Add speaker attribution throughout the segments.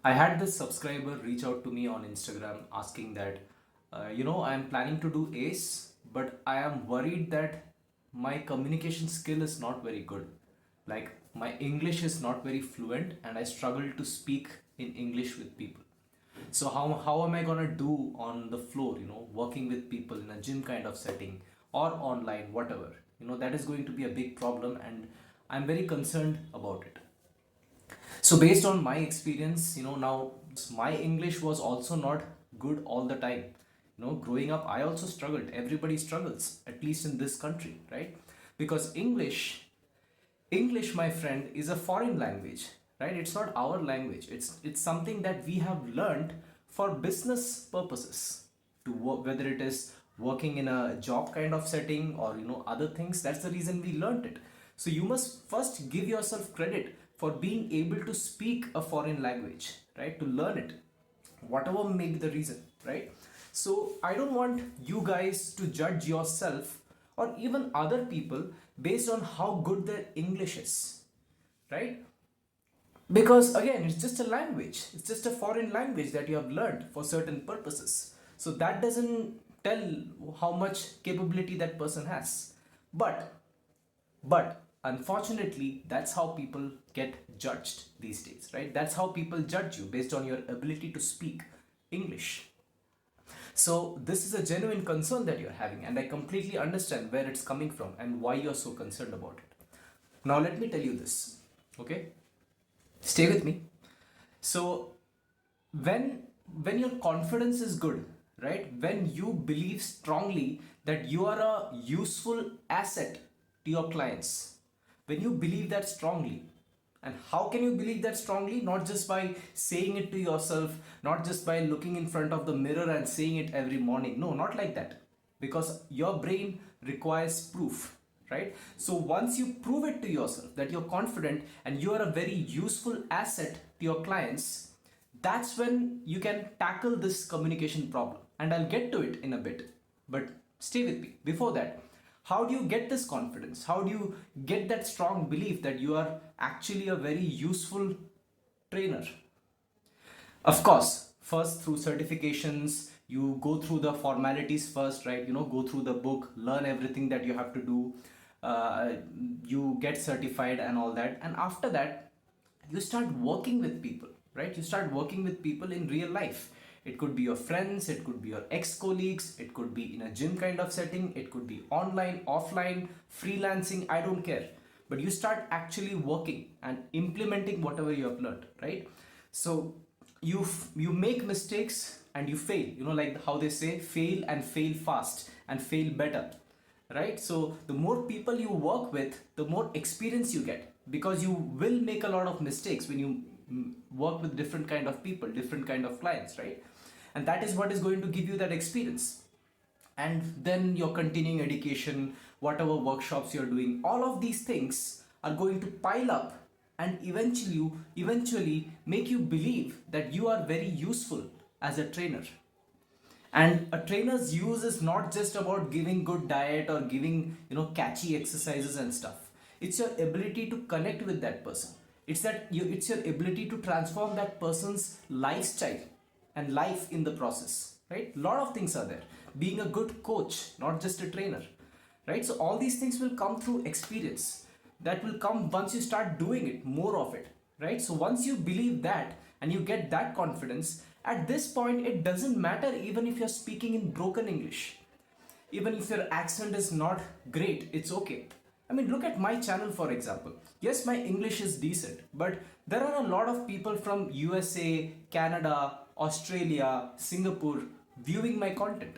Speaker 1: I had this subscriber reach out to me on Instagram asking that, I am planning to do ACE, but I am worried that my communication skill is not very good. Like, my English is not very fluent and I struggle to speak in English with people. So how am I gonna do on the floor, working with people in a gym kind of setting or online, whatever? That is going to be a big problem and I'm very concerned about it. So based on my experience, now my English was also not good all the time. Growing up, I also struggled. Everybody struggles, at least in this country, right? Because English, my friend, is a foreign language, right? It's not our language. It's something that we have learned for business purposes to work, whether it is working in a job kind of setting or other things. That's the reason we learned it. So you must first give yourself credit for being able to speak a foreign language, right? To learn it, whatever may be the reason, right? So I don't want you guys to judge yourself or even other people based on how good their English is, right? Because again, it's just a language, it's just a foreign language that you have learned for certain purposes. So that doesn't tell how much capability that person has. But but unfortunately, that's how people get judged these days, right? That's how people judge you based on your ability to speak English. So this is a genuine concern that you're having, and I completely understand where it's coming from and why you're so concerned about it. Now let me tell you this, okay? Stay with me. So when when your confidence is good, right? When you believe strongly that you are a useful asset to your clients, when you believe that strongly, and how can you believe that strongly? Not just by saying it to yourself, not just by looking in front of the mirror and saying it every morning. No, not like that. Because your brain requires proof, right? So once you prove it to yourself that you're confident and you are a very useful asset to your clients, that's when you can tackle this communication problem. And I'll get to it in a bit. But stay with me. Before that, how do you get this confidence? How do you get that strong belief that you are actually a very useful trainer? Of course, first through certifications, you go through the formalities first, right? Go through the book, learn everything that you have to do, uh, you get certified and all that. And after that, you start working with people, right? You start working with people in real life. It could be your friends, it could be your ex-colleagues, it could be in a gym kind of setting, it could be online, offline, freelancing, I don't care. But you start actually working and implementing whatever you have learned, right? So you make mistakes and you fail, like how they say, fail and fail fast and fail better, right? So the more people you work with, the more experience you get, because you will make a lot of mistakes when you work with different kind of people, different kind of clients, right? And that is what is going to give you that experience. And then your continuing education, whatever workshops you're doing, all of these things are going to pile up and eventually make you believe that you are very useful as a trainer. And a trainer's use is not just about giving good diet or giving catchy exercises and stuff. It's your ability to connect with that person. It's your ability to transform that person's lifestyle and life in the process, right? A lot of things are there. Being a good coach, not just a trainer, right? So all these things will come through experience. That will come once you start doing it, more of it, right? So once you believe that and you get that confidence, at this point it doesn't matter even if you're speaking in broken English, even if your accent is not great, it's okay. I mean, look at my channel, for example. Yes, my English is decent, but there are a lot of people from USA, Canada, Australia, Singapore viewing my content,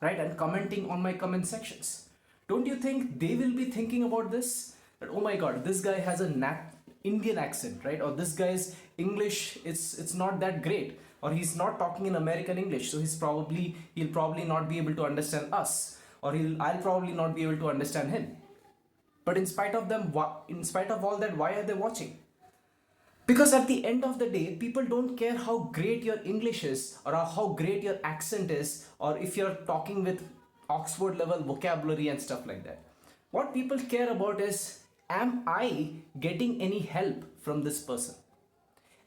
Speaker 1: right? And commenting on my comment sections. Don't you think they will be thinking about this? That, oh my god, this guy has a Indian accent, right? Or this guy's English, it's not that great. Or he's not talking in American English, so he'll probably not be able to understand us. Or I'll probably not be able to understand him. But in spite of all that, why are they watching? Because at the end of the day, people don't care how great your English is or how great your accent is or if you're talking with Oxford level vocabulary and stuff like that. What people care about is, am I getting any help from this person?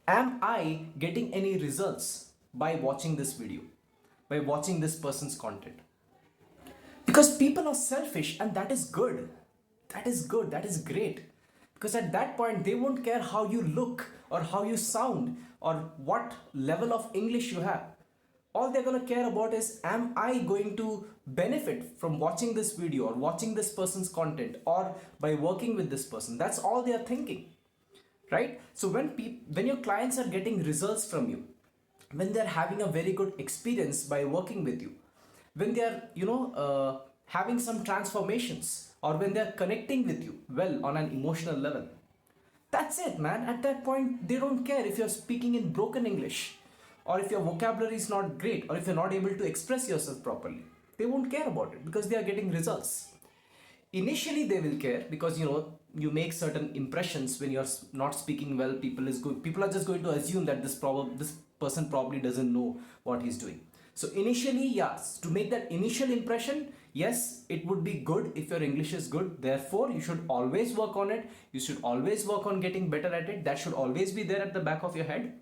Speaker 1: Am I getting any results by watching this video, by watching this person's content? Because people are selfish, and that is good. That is good. That is great. Because at that point, they won't care how you look or how you sound or what level of English you have. All they're going to care about is, am I going to benefit from watching this video or watching this person's content or by working with this person? That's all they are thinking, right? So when your clients are getting results from you, when they're having a very good experience by working with you, when they're having some transformations, or when they're connecting with you well on an emotional level, that's it, man. At that point, they don't care if you're speaking in broken English, or if your vocabulary is not great, or if you're not able to express yourself properly. They won't care about it because they are getting results. Initially they will care because you make certain impressions. When you're not speaking well, people are just going to assume that this person probably doesn't know what he's doing. So initially, yes, to make that initial impression, yes, it would be good if your English is good. Therefore, you should always work on it. You should always work on getting better at it. That should always be there at the back of your head.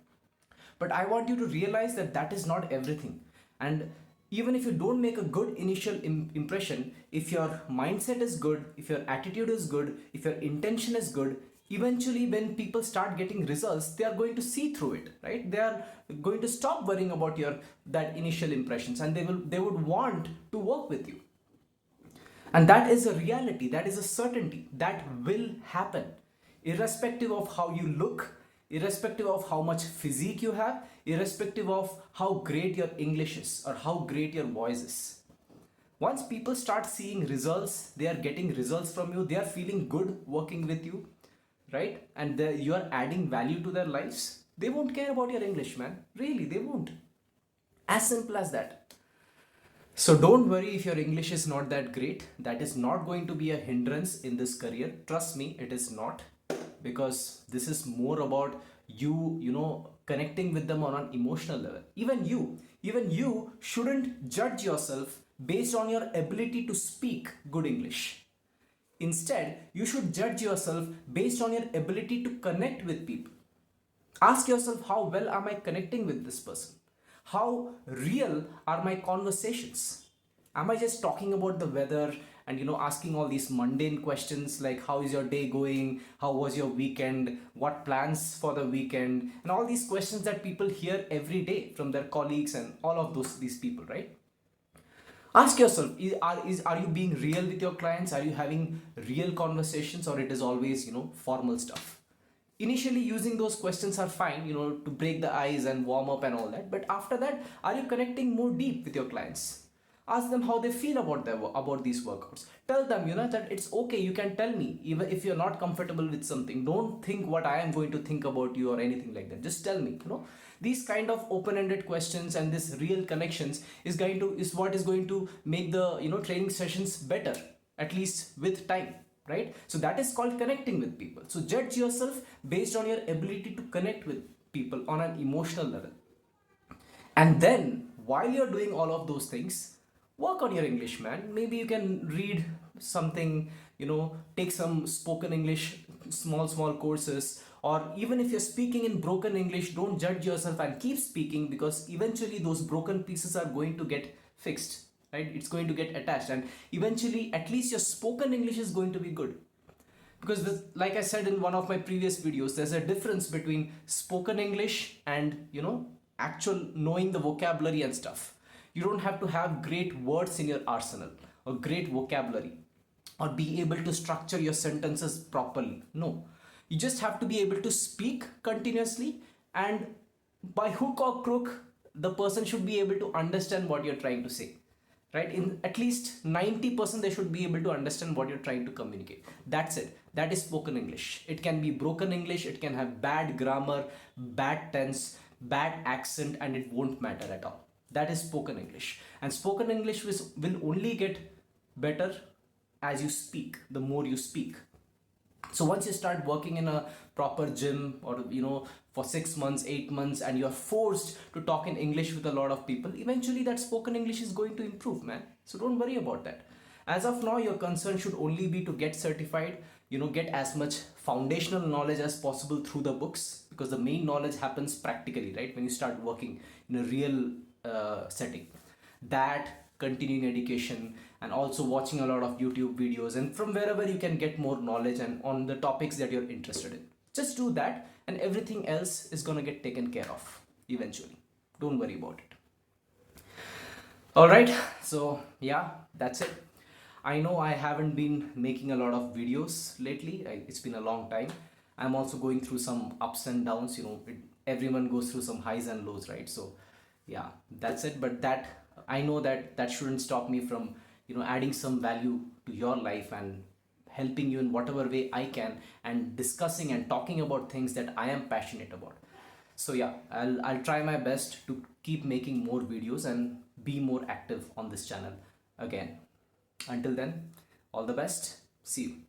Speaker 1: But I want you to realize that that is not everything. And even if you don't make a good initial impression, if your mindset is good, if your attitude is good, if your intention is good, eventually when people start getting results, they are going to see through it, right? They are going to stop worrying about your that initial impressions, and they would want to work with you. And that is a reality, that is a certainty that will happen, irrespective of how you look, irrespective of how much physique you have, irrespective of how great your English is or how great your voice is. Once people start seeing results, they are getting results from you, they are feeling good working with you, right? And you are adding value to their lives, they won't care about your English, man. Really, they won't. As simple as that. So don't worry if your English is not that great. That is not going to be a hindrance in this career. Trust me, it is not. Because this is more about you connecting with them on an emotional level. Even you shouldn't judge yourself based on your ability to speak good English. Instead, you should judge yourself based on your ability to connect with people. Ask yourself, how well am I connecting with this person? How real are my conversations? Am I just talking about the weather and asking all these mundane questions like, how is your day going? How was your weekend? What plans for the weekend? And all these questions that people hear every day from their colleagues and all of these people, right? Ask yourself, are you being real with your clients? Are you having real conversations, or it is always formal stuff? Initially, using those questions are fine, to break the ice and warm up and all that. But after that, are you connecting more deep with your clients? Ask them how they feel about these workouts. Tell them, that it's okay. You can tell me even if you're not comfortable with something. Don't think what I am going to think about you or anything like that. Just tell me. These kind of open-ended questions and this real connections is what is going to make the training sessions better, at least with time. Right? So that is called connecting with people. So judge yourself based on your ability to connect with people on an emotional level. And then while you're doing all of those things, work on your English, man. Maybe you can read something, take some spoken English, small courses. Or even if you're speaking in broken English, don't judge yourself and keep speaking, because eventually those broken pieces are going to get fixed. Right? It's going to get attached, and eventually at least your spoken English is going to be good. Because like I said in one of my previous videos, there's a difference between spoken English and actual knowing the vocabulary and stuff. You don't have to have great words in your arsenal or great vocabulary or be able to structure your sentences properly. No, you just have to be able to speak continuously, and by hook or crook, the person should be able to understand what you're trying to say. Right? In at least 90%, they should be able to understand what you're trying to communicate. That's it. That is spoken English. It can be broken English, it can have bad grammar, bad tense, bad accent, and it won't matter at all. That is spoken English. And spoken English will only get better as you speak, the more you speak. So once you start working in a proper gym, or for 6 months, 8 months, and you're forced to talk in English with a lot of people, eventually that spoken English is going to improve, man. So don't worry about that. As of now, your concern should only be to get certified, get as much foundational knowledge as possible through the books, because the main knowledge happens practically, right, when you start working in a real setting. That, continuing education, and also watching a lot of YouTube videos, and from wherever you can get more knowledge and on the topics that you're interested in. Just do that, and everything else is gonna get taken care of eventually. Don't worry about it. All right, so yeah, that's it. I know I haven't been making a lot of videos lately. It's been a long time. I'm also going through some ups and downs. Everyone goes through some highs and lows, right? So yeah, that's it. But that, I know that that shouldn't stop me from adding some value to your life and helping you in whatever way I can, and discussing and talking about things that I am passionate about. So yeah, I'll try my best to keep making more videos and be more active on this channel again. Until then, all the best. See you.